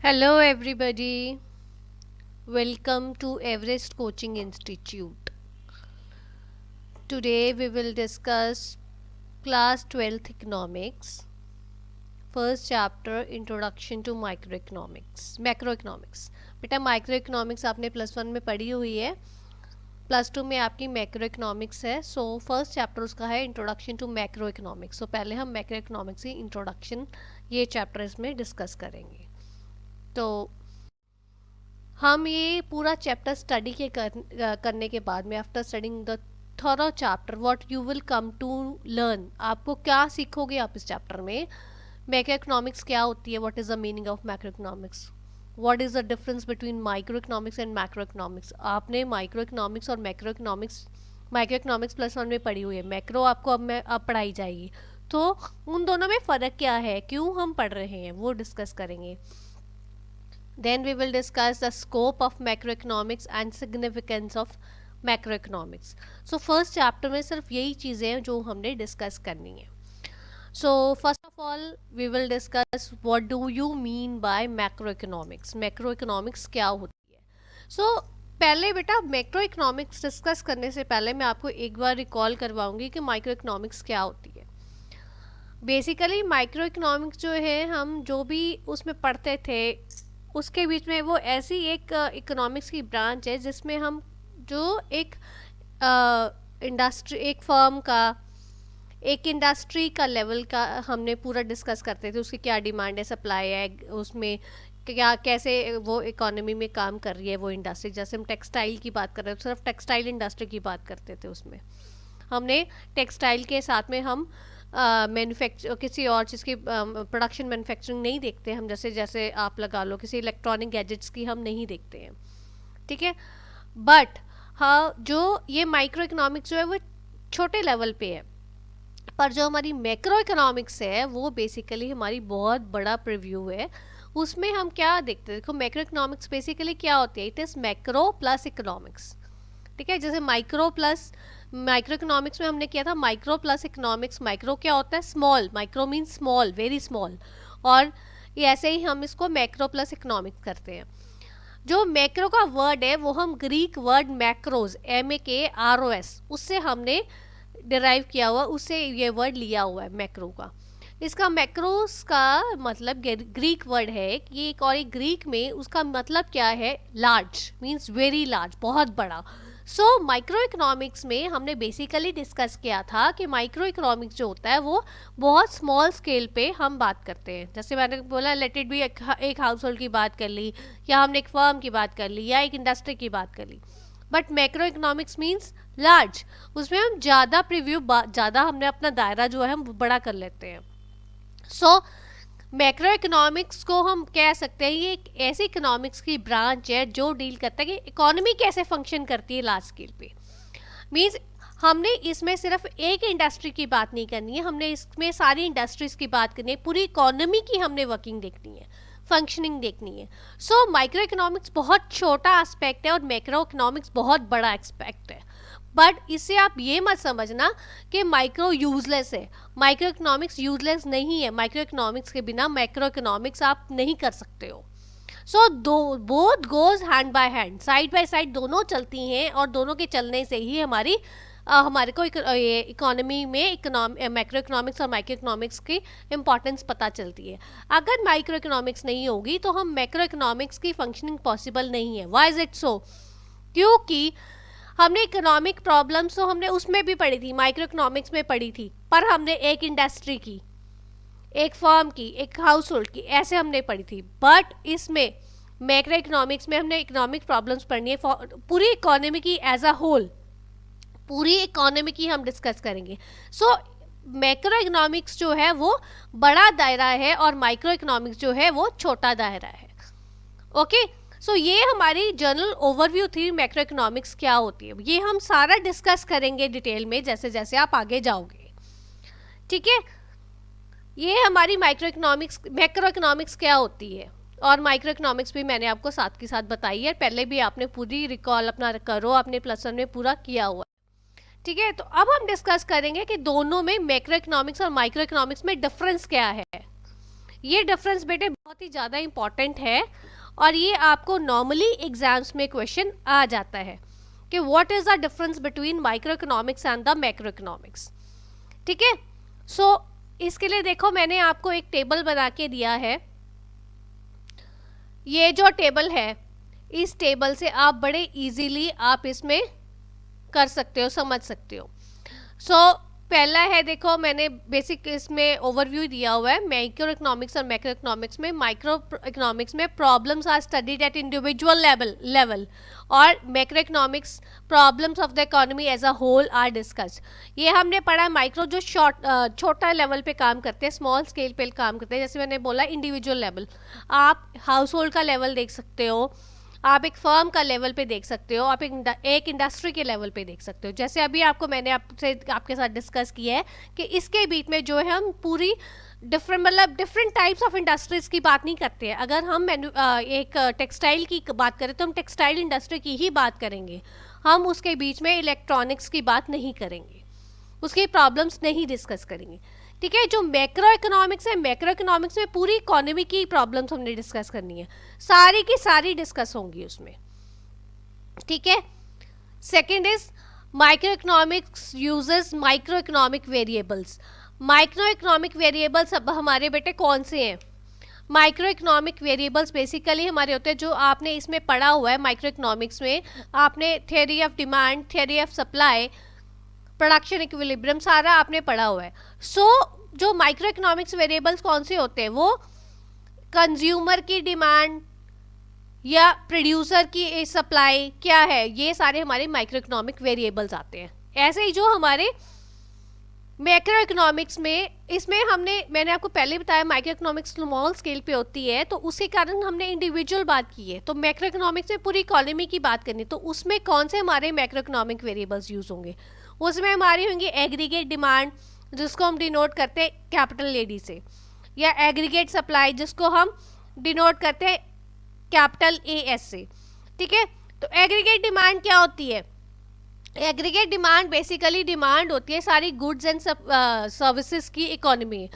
Hello, everybody. Welcome to Everest Coaching Institute. Today, we will discuss Class 12th Economics, first chapter Introduction to Macroeconomics. बेटा micro आपने +1 में पढ़ी हुई है, +2 में आपकी मैक्रो इकोनॉमिक्स है. सो फर्स्ट चैप्टर उसका है इंट्रोडक्शन टू मैक्रो इकोनॉमिक्स. सो पहले हम मैक्रो इकोनॉमिक्स की इंट्रोडक्शन ये चैप्टर इसमें डिस्कस करेंगे. तो हम ये पूरा चैप्टर स्टडी करने के बाद में after studying the thorough chapter what you will come to learn, आपको क्या सीखोगे आप इस चैप्टर में. मैक्रो इकोनॉमिक्स क्या होती है, what is the meaning of macro economics, what is the difference between micro economics and macro economics. आपने माइक्रो इकोनॉमिक्स और मैक्रो इकोनॉमिक्स +1 में पढ़ी हुई है. मैक्रो आपको अब पढ़ाई जाएगी. तो उन दोनों में फ़र्क क्या है, क्यों हम पढ़ रहे हैं, वो डिस्कस करेंगे. Then we will discuss the scope of macroeconomics and significance of macroeconomics. So first chapter में सिर्फ यही चीज़ें हैं जो हमने डिस्कस करनी है. So first of all we will discuss what do you mean by macroeconomics. Macroeconomics क्या होती है. So पहले बेटा macroeconomics डिस्कस करने से पहले मैं आपको एक बार रिकॉल करवाऊंगी कि माइक्रोइकोनॉमिक्स क्या होती है. बेसिकली माइक्रोइकोनॉमिक्स जो है हम जो भी उसमें पढ़ते थे उसके बीच में वो ऐसी एक इकोनॉमिक्स की ब्रांच है जिसमें हम जो एक इंडस्ट्री एक फर्म का एक इंडस्ट्री का लेवल का हमने पूरा डिस्कस करते थे. उसकी क्या डिमांड है, सप्लाई है, उसमें क्या कैसे वो इकोनॉमी में काम कर रही है वो इंडस्ट्री. जैसे हम टेक्सटाइल की बात कर रहे हैं, सिर्फ टेक्सटाइल इंडस्ट्री की बात करते थे. उसमें हमने टेक्सटाइल के साथ में हम किसी और चीज़ की प्रोडक्शन मैन्युफैक्चरिंग नहीं देखते हम. जैसे आप लगा लो किसी इलेक्ट्रॉनिक गैजेट्स की हम नहीं देखते हैं, ठीक है. बट हाँ, जो ये माइक्रो इकोनॉमिक्स जो है वो छोटे लेवल पे है, पर जो हमारी मैक्रो इकोनॉमिक्स है वो बेसिकली हमारी बहुत बड़ा प्रीव्यू है. उसमें हम क्या देखते हैं, देखो मैक्रो इकोनॉमिक्स बेसिकली क्या होती है, it is macro plus economics, ठीक है. जैसे माइक्रो इकोनॉमिक्स में हमने किया था माइक्रो प्लस इकोनॉमिक्स. माइक्रो क्या होता है, small. Micro mean small, very small. और ये ऐसे ही हम इसको मैक्रो प्लस इकोनॉमिक्स करते हैं. जो मैक्रो का वर्ड है वो हम ग्रीक वर्ड मैक्रोज MAKROS उससे हमने डिराइव किया हुआ, उससे ये वर्ड लिया हुआ है मैक्रो का. इसका मैक्रोस का मतलब ग्रीक वर्ड है कि एक, और एक ग्रीक में उसका मतलब क्या है, लार्ज, मीन्स वेरी लार्ज, बहुत बड़ा. सो माइक्रो इकोनॉमिक्स में हमने बेसिकली डिस्कस किया था कि माइक्रो इकोनॉमिक्स जो होता है वो बहुत स्मॉल स्केल पे हम बात करते हैं. जैसे मैंने बोला लेट इट बी एक हाउस होल्ड की बात कर ली, या हमने एक फर्म की बात कर ली, या एक इंडस्ट्री की बात कर ली. But macroeconomics means large, उसमें हम ज़्यादा ज़्यादा हमने अपना दायरा जो है हम बड़ा कर लेते हैं. सो मैक्रो इकोनॉमिक्स को हम कह सकते हैं ये एक ऐसी इकोनॉमिक्स की ब्रांच है जो डील करता है कि इकोनॉमी कैसे फंक्शन करती है लार्ज स्केल पे. मीन्स हमने इसमें सिर्फ एक इंडस्ट्री की बात नहीं करनी है, हमने इसमें सारी इंडस्ट्रीज की बात करनी है, पूरी इकोनॉमी की हमने वर्किंग देखनी है, फंक्शनिंग देखनी है. सो माइक्रो इकोनॉमिक्स बहुत छोटा एस्पेक्ट है और मैक्रो इकोनॉमिक्स बहुत बड़ा एस्पेक्ट है. बट इससे आप ये मत समझना कि माइक्रो यूजलेस है. माइक्रो इकोनॉमिक्स यूजलेस नहीं है. माइक्रो इकोनॉमिक्स के बिना मैक्रो इकोनॉमिक्स आप नहीं कर सकते हो. So both goes hand by hand, side by side दोनों चलती हैं, और दोनों के चलने से ही हमारे को इकोनॉमी में मैक्रो इकोनॉमिक्स और माइक्रो इकोनॉमिक्स की इम्पॉर्टेंस पता चलती है. अगर माइक्रो इकोनॉमिक्स नहीं होगी तो हम मैक्रो इकोनॉमिक्स की फंक्शनिंग पॉसिबल नहीं है. व्हाई इज इट सो, क्योंकि हमने इकोनॉमिक प्रॉब्लम्स तो हमने उसमें भी पढ़ी थी, माइक्रो इकोनॉमिक्स में पढ़ी थी, पर हमने एक इंडस्ट्री की, एक फर्म की, एक हाउस होल्ड की, ऐसे हमने पढ़ी थी. बट इसमें मैक्रो इकोनॉमिक्स में हमने इकोनॉमिक प्रॉब्लम्स पढ़नी है पूरी इकोनॉमी की एज अ होल, पूरी इकोनॉमी की हम डिस्कस करेंगे. सो मैक्रो इकोनॉमिक्स जो है वो बड़ा दायरा है और माइक्रो इकोनॉमिक्स जो है वो छोटा दायरा है. ओके. सो ये हमारी जनरल ओवरव्यू थी मैक्रो इकोनॉमिक्स क्या होती है. ये हम सारा डिस्कस करेंगे डिटेल में जैसे जैसे आप आगे जाओगे, ठीक है. ये हमारी मैक्रो इकोनॉमिक्स क्या होती है, और माइक्रो इकोनॉमिक्स भी मैंने आपको साथ के साथ बताई है. पहले भी आपने पूरी रिकॉल अपना करो, आपने +1 में पूरा किया हुआ, ठीक है. तो अब हम डिस्कस करेंगे कि दोनों में मैक्रो इकोनॉमिक्स और माइक्रो इकोनॉमिक्स में डिफरेंस क्या है. ये डिफरेंस बेटे बहुत ही ज़्यादा इंपॉर्टेंट है और ये आपको नॉर्मली एग्जाम्स में क्वेश्चन आ जाता है कि what is the difference between micro economics and the macro economics. ठीक है, सो इसके लिए देखो मैंने आपको एक टेबल बना के दिया है। ये जो टेबल है, इस टेबल से आप बड़े इजीली आप इसमें कर सकते हो, समझ सकते हो। सो पहला है, देखो मैंने बेसिक इसमें ओवरव्यू दिया हुआ है माइक्रो इकोनॉमिक्स और मैक्रो इकोनॉमिक्स में। माइक्रो इकोनॉमिक्स में problems are studied at individual level और macroeconomics problems of the economy as a whole are discussed. ये हमने पढ़ा माइक्रो जो छोटा लेवल पे काम करते हैं, स्मॉल स्केल पे काम करते हैं, जैसे मैंने बोला इंडिविजुअल लेवल। आप हाउस होल्ड का लेवल देख सकते हो, आप एक फर्म का लेवल पे देख सकते हो, आप एक इंडस्ट्री के लेवल पे देख सकते हो। जैसे अभी मैंने आपके साथ डिस्कस किया है कि इसके बीच में जो है हम पूरी डिफरेंट टाइप्स ऑफ इंडस्ट्रीज की बात नहीं करते हैं। अगर हम एक टेक्सटाइल की बात करें तो हम टेक्सटाइल इंडस्ट्री की ही बात करेंगे, हम उसके बीच में इलेक्ट्रॉनिक्स की बात नहीं करेंगे, उसकी प्रॉब्लम्स नहीं डिस्कस करेंगे। ठीक है, जो मैक्रो इकोनॉमिक्स है, मैक्रो इकोनॉमिक्स में पूरी इकोनॉमी की प्रॉब्लम्स हमने डिस्कस करनी है, सारी की सारी डिस्कस होंगी उसमें। ठीक है, second is micro economics uses micro economic variables. Micro economic variables अब हमारे बेटे कौन से हैं? माइक्रो इकोनॉमिक वेरिएबल्स बेसिकली हमारे होते हैं, जो आपने इसमें पढ़ा हुआ है माइक्रो इकोनॉमिक्स में, आपने theory of demand, theory of supply, production equilibrium सारा आपने पढ़ा हुआ है। जो माइक्रो इकोनॉमिक्स वेरिएबल्स कौन से होते हैं? वो कंज्यूमर की डिमांड या प्रोड्यूसर की सप्लाई क्या है, ये सारे हमारे माइक्रो इकोनॉमिक वेरिएबल्स आते हैं। ऐसे ही जो हमारे मैक्रो इकोनॉमिक्स में, इसमें मैंने आपको पहले बताया माइक्रो इकोनॉमिक्स स्मॉल स्केल पे होती है, तो उसके कारण हमने इंडिविजुअल बात की है। तो मैक्रो इकोनॉमिक्स में पूरी इकोनॉमी की बात करनी, तो उसमें कौन से हमारे मैक्रो इकोनॉमिक वेरिएबल्स यूज होंगे? उसमें हमारी होंगी एग्रीगेट डिमांड, जिसको हम डिनोट करते हैं कैपिटल एडी से, या एग्रीगेट सप्लाई, जिसको हम डिनोट करते हैं कैपिटल एएस से। ठीक है, तो एग्रीगेट डिमांड क्या होती है? एग्रीगेट डिमांड बेसिकली डिमांड होती है सारी गुड्स एंड सर्विसेज की इकोनॉमी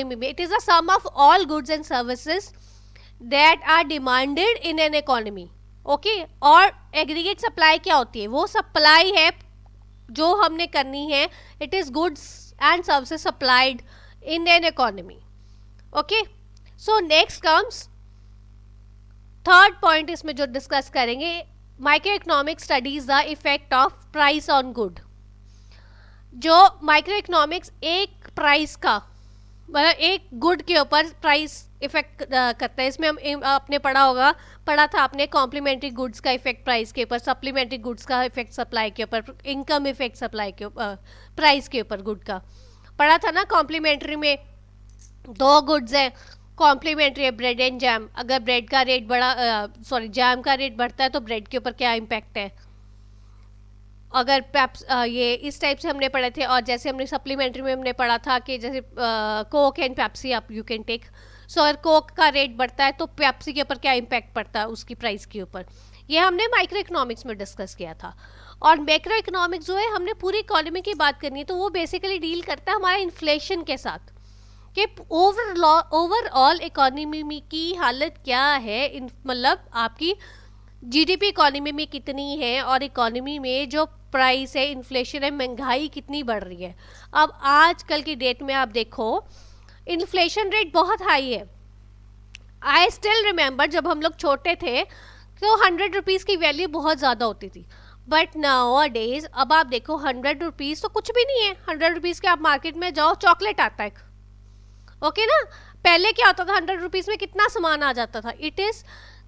में। It is the sum of all goods and services that are demanded in an economy. Okay, और एग्रीगेट सप्लाई क्या होती है? वो सप्लाई है जो हमने करनी है, it is goods and services supplied in an economy. Okay, so next comes third point, इसमें जो डिस्कस करेंगे, micro economics studies the effect of price on good. जो माइक्रो इकोनॉमिक्स एक प्राइस का, मतलब एक गुड के ऊपर प्राइस इफेक्ट करता है। इसमें हम आपने पढ़ा था आपने कॉम्प्लीमेंट्री गुड्स का इफेक्ट प्राइस के ऊपर, सप्लीमेंट्री गुड्स का इफेक्ट सप्लाई के ऊपर, इनकम इफेक्ट सप्लाई के ऊपर, प्राइस के ऊपर गुड का पढ़ा था ना। कॉम्प्लीमेंट्री में दो गुड्स हैं, कॉम्प्लीमेंट्री है ब्रेड एंड जैम। अगर ब्रेड का रेट जैम का रेट बढ़ता है तो ब्रेड के ऊपर क्या इम्पैक्ट है? अगर पेप्स ये इस टाइप से हमने पढ़े थे। और जैसे हमने सप्लीमेंट्री में हमने पढ़ा था कि जैसे कोक एंड पेप्सी आप यू कैन टेक, सो अगर कोक का रेट बढ़ता है तो पेप्सी के ऊपर क्या इम्पैक्ट पड़ता है उसकी प्राइस के ऊपर। ये हमने माइक्रो इकोनॉमिक्स में डिस्कस किया था। और मैक्रो इकोनॉमिक्स जो है, हमने पूरी इकोनॉमी की बात करनी है, तो वो बेसिकली डील करता है हमारा इन्फ्लेशन के साथ, कि ओवरऑल इकोनॉमी की हालत क्या है, मतलब आपकी जीडीपी इकोनॉमी में कितनी है, और इकोनॉमी में जो प्राइस है, इन्फ्लेशन है, महंगाई कितनी बढ़ रही है। अब आजकल की डेट में आप देखो इन्फ्लेशन रेट बहुत हाई है। आई स्टिल रिमेंबर जब हम लोग छोटे थे तो 100 रुपीज़ की वैल्यू बहुत ज़्यादा होती थी, बट नाउ डेज अब आप देखो 100 रुपीज़ तो कुछ भी नहीं है। 100 रुपीज़ के आप मार्केट में जाओ, चॉकलेट आता है। ओके ना, पहले क्या होता था, 100 रुपीज़ में कितना सामान आ जाता था। इट इज़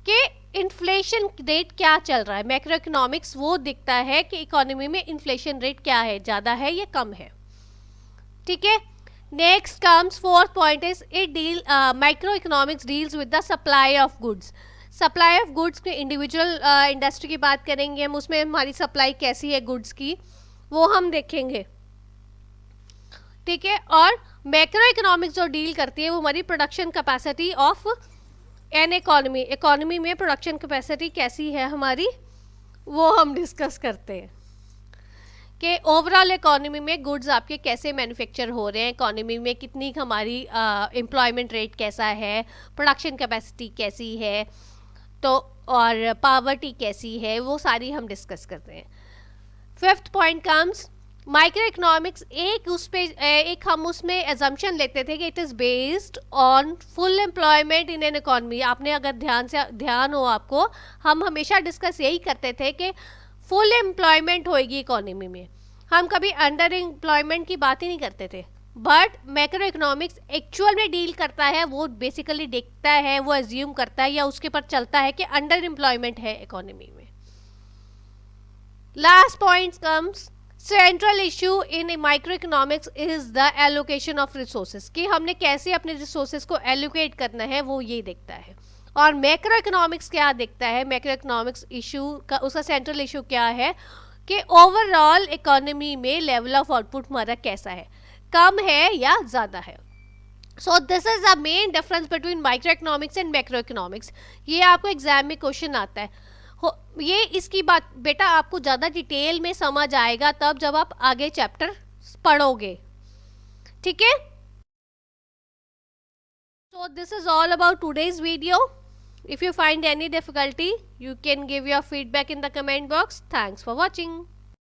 कि इन्फ्लेशन रेट क्या चल रहा है। मैक्रो इकोनॉमिक्स वो दिखता है कि इकोनॉमी में इन्फ्लेशन रेट क्या है, ज़्यादा है या कम है। ठीक है, next comes fourth point is micro economics deals with the supply of goods. Supply of goods के इंडिविजुअल इंडस्ट्री की बात करेंगे हम, उसमें हमारी सप्लाई कैसी है गुड्स की वो हम देखेंगे। ठीक है, और मैक्रो इकोनॉमिक्स जो डील करती है वो हमारी production capacity of an economy में प्रोडक्शन कैपेसिटी कैसी है हमारी, वो हम डिस्कस करते हैं। कि ओवरऑल इकोनॉमी में गुड्स आपके कैसे मैन्युफैक्चर हो रहे हैं, इकोनॉमी में कितनी हमारी एम्प्लॉयमेंट रेट कैसा है, प्रोडक्शन कैपेसिटी कैसी है, तो और पावर्टी कैसी है, वो सारी हम डिस्कस करते हैं। Fifth point comes micro economics. एक हम उसमें एजम्पशन लेते थे कि it is based on full employment in an economy. आपने अगर ध्यान हो आपको, हम हमेशा डिस्कस यही करते थे कि फुल एम्प्लॉयमेंट होएगी इकोनॉमी में, हम कभी अंडर एम्प्लॉयमेंट की बात ही नहीं करते थे। बट मैक्रो इकोनॉमिक्स एक्चुअल में डील करता है, वो बेसिकली देखता है, वो एज्यूम करता है या उसके पर चलता है कि अंडर एम्प्लॉयमेंट है इकोनॉमी में। Last point comes central issue in micro economics is the allocation of resources, कि हमने कैसे अपने रिसोर्सेज को एलोकेट करना है, वो ये देखता है। और मैक्रो इकोनॉमिक्स क्या देखता है, मैक्रो इकोनॉमिक्स इशू का उसका सेंट्रल इशू क्या है कि ओवरऑल इकोनॉमी में लेवल ऑफ आउटपुट हमारा कैसा है, कम है या ज़्यादा है। So this is the main difference between micro economics and macro economics. ये आपको एग्जाम में क्वेश्चन आता है। ये इसकी बात बेटा आपको ज़्यादा डिटेल में समझ आएगा तब जब आप आगे चैप्टर पढ़ोगे, ठीक है। So this is all about today's video. If you find any difficulty, you can give your feedback in the comment box. Thanks for watching.